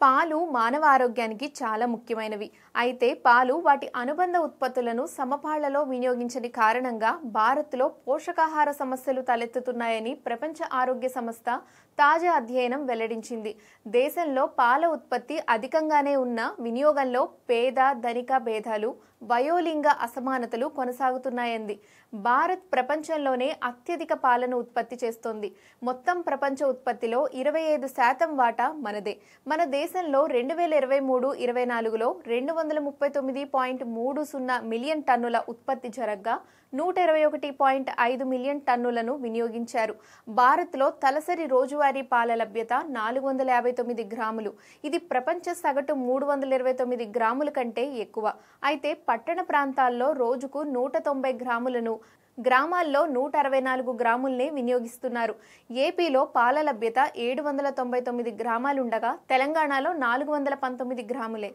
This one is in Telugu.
పాలు మానవ ఆరోగ్యానికి చాలా ముఖ్యమైనవి. అయితే పాలు వాటి అనుబంధ ఉత్పత్తులను సమపాళ్లలో వినియోగించని కారణంగా భారత్లో పోషకాహార సమస్యలు తలెత్తుతున్నాయని ప్రపంచ ఆరోగ్య సంస్థ తాజా అధ్యయనం వెల్లడించింది. దేశంలో పాల ఉత్పత్తి అధికంగానే ఉన్న వినియోగంలో పేద ధనిక భేదాలు, వయోలింగ అసమానతలు కొనసాగుతున్నాయంది. భారత్ ప్రపంచంలోనే అత్యధిక పాలను ఉత్పత్తి చేస్తోంది. మొత్తం ప్రపంచ ఉత్పత్తిలో 25% వాటా మనదే. మన దేశంలో 2023-24లో 239.30 మిలియన్ టన్నుల ఉత్పత్తి జరగ్గా 121.5 మిలియన్ టన్నులను వినియోగించారు. భారత్లో తలసరి రోజువారీ పాల లభ్యత 459 గ్రాములు. ఇది ప్రపంచ సగటు 329 గ్రాముల కంటే ఎక్కువ. అయితే పట్టణ ప్రాంతాల్లో రోజుకు 190 గ్రాములను, గ్రామాల్లో 164 గ్రాములనే వినియోగిస్తున్నారు. ఏపీలో పాల లభ్యత 799 గ్రామాలుండగా తెలంగాణలో 419 గ్రాములే.